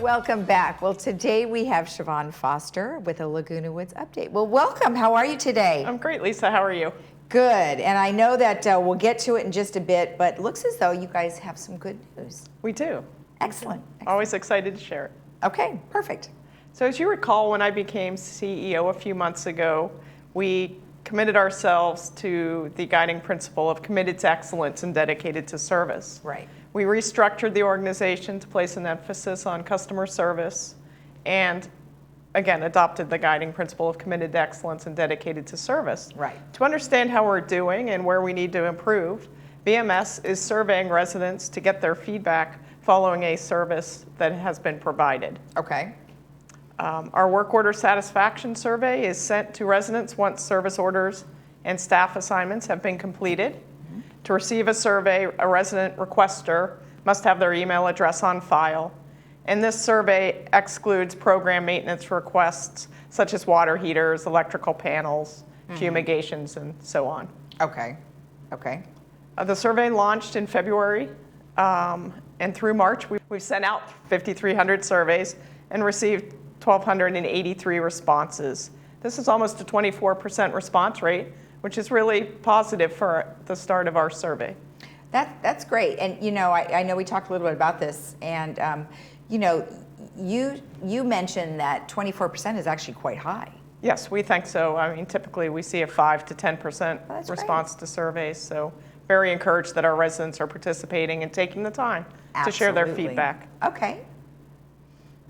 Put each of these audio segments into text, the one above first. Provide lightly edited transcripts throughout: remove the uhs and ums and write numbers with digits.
Welcome back. Well, today we have Siobhan Foster with a Laguna Woods update. Well, welcome. How are you today? I'm great, Lisa. How are you? Good. And I know that we'll get to it in just a bit, but it looks as though you guys have some good news. We do. Excellent. Always excited to share it. Okay, perfect. So as you recall, when I became CEO a few months ago, we committed ourselves to the guiding principle of committed to excellence and dedicated to service. Right. We restructured the organization to place an emphasis on customer service and, again, adopted the guiding principle of committed to excellence and dedicated to service. Right. To understand how we're doing and where we need to improve, VMS is surveying residents to get their feedback following a service that has been provided. Okay. Our work order satisfaction survey is sent to residents once service orders and staff assignments have been completed. Mm-hmm. To receive a survey, a resident requester must have their email address on file. And this survey excludes program maintenance requests such as water heaters, electrical panels, fumigations, and so on. Okay. Okay. The survey launched in February, and through March, we've sent out 5,300 surveys and received 1,283 responses. This is almost a 24% response rate, which is really positive for the start of our survey. That's great. And, you know, I know we talked a little bit about this, and, you know, you mentioned that 24% is actually quite high. Yes, we think so. I mean, typically we see a 5 to 10% response to surveys, so very encouraged that our residents are participating and taking the time to share their feedback. Okay.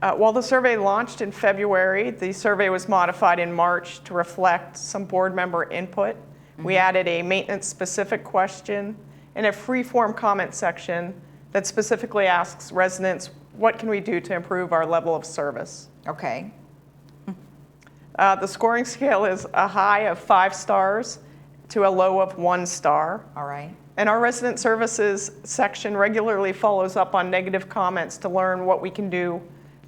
While the survey launched in February, the survey was modified in March to reflect some board member input. Mm-hmm. We added a maintenance-specific question and a free-form comment section that specifically asks residents, what can we do to improve our level of service? Okay. The scoring scale is a high of 5 stars to a low of 1 star. All right. And our resident services section regularly follows up on negative comments to learn what we can do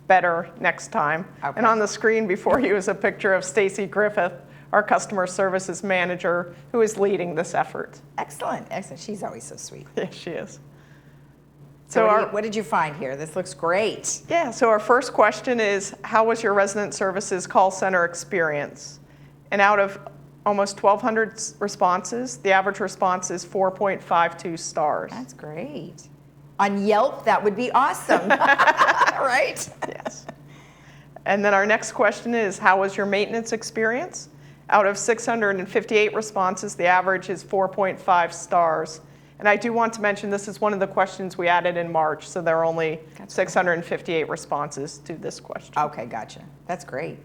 better next time. Okay. And on the screen before you is a picture of Stacy Griffith, our customer services manager, who is leading this effort. Excellent, excellent. She's always so sweet. Yes, she is. So what did you find here? This looks great. Yeah, so our first question is, how was your resident services call center experience? And out of almost 1,200 responses, the average response is 4.52 stars. That's great. On Yelp, that would be awesome, right? Yes. And then our next question is, how was your maintenance experience? Out of 658 responses, the average is 4.5 stars. And I do want to mention this is one of the questions we added in March, so there are only 658 responses to this question. Okay, gotcha. That's great.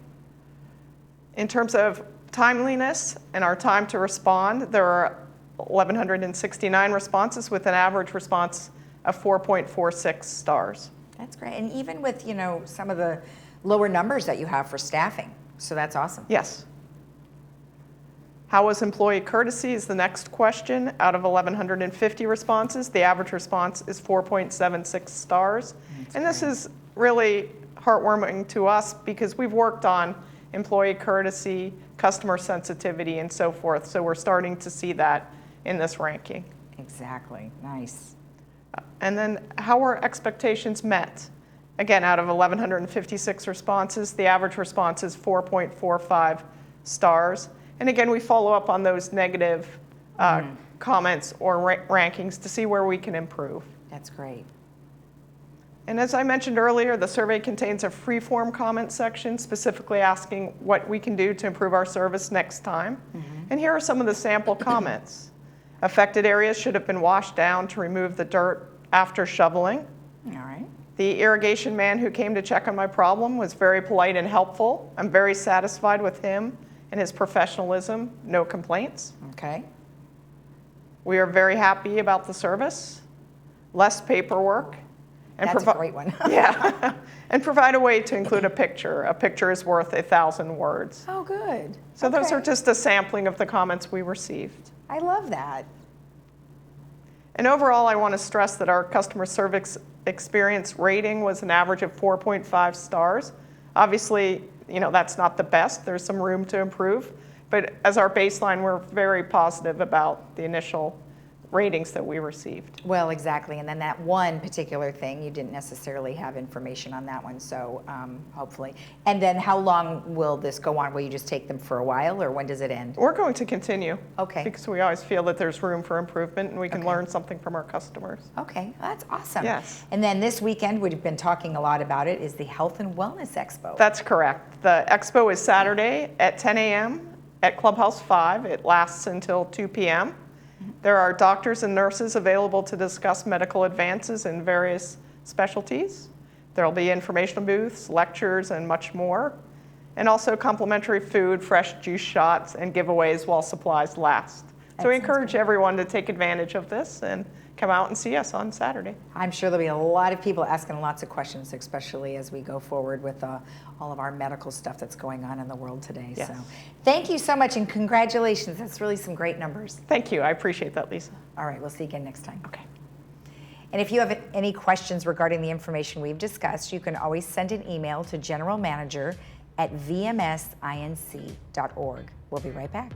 In terms of timeliness and our time to respond, there are 1,169 responses with an average response of 4.46 stars. That's great. And even with, you know, some of the lower numbers that you have for staffing. So that's awesome. Yes. How was employee courtesy is the next question. Out of 1,150 responses, the average response is 4.76 stars. And this is really heartwarming to us because we've worked on employee courtesy, customer sensitivity, and so forth. So we're starting to see that in this ranking. Exactly. Nice. And then how were expectations met? Again, out of 1,156 responses, the average response is 4.45 stars. And again, we follow up on those negative comments or rankings to see where we can improve. That's great. And as I mentioned earlier, the survey contains a free-form comment section specifically asking what we can do to improve our service next time. And here are some of the sample comments. Affected areas should have been washed down to remove the dirt after shoveling. All right. The irrigation man who came to check on my problem was very polite and helpful. I'm very satisfied with him and his professionalism. No complaints. Okay. We are very happy about the service. Less paperwork. And that's a great one. Yeah. And provide a way to include a picture. A picture is worth 1,000 words. Oh, good. So those are just a sampling of the comments we received. I love that. And overall, I want to stress that our customer service experience rating was an average of 4.5 stars. Obviously, you know, that's not the best. There's some room to improve. But as our baseline, we're very positive about the initial ratings that we received. Well, exactly. And then that one particular thing, you didn't necessarily have information on that one, so hopefully. And then how long will this go on? Will you just take them for a while, or when does it end? We're going to continue. Okay. Because we always feel that there's room for improvement and we can Okay. learn something from our customers. Okay, that's awesome. Yes. And then this weekend, we've been talking a lot about it, is the Health and Wellness Expo. That's correct. The expo is Saturday at 10 a.m. at Clubhouse 5. It lasts until 2 p.m. There are doctors and nurses available to discuss medical advances in various specialties. There will be informational booths, lectures, and much more. And also complimentary food, fresh juice shots, and giveaways while supplies last. So we sounds encourage everyone to take advantage of this and come out and see us on Saturday. I'm sure there'll be a lot of people asking lots of questions, especially as we go forward with all of our medical stuff that's going on in the world today. Yes. So thank you so much, and congratulations. That's really some great numbers. Thank you. I appreciate that, Lisa. All right, we'll see you again next time. Okay. And if you have any questions regarding the information we've discussed, you can always send an email to generalmanager@vmsinc.org. We'll be right back.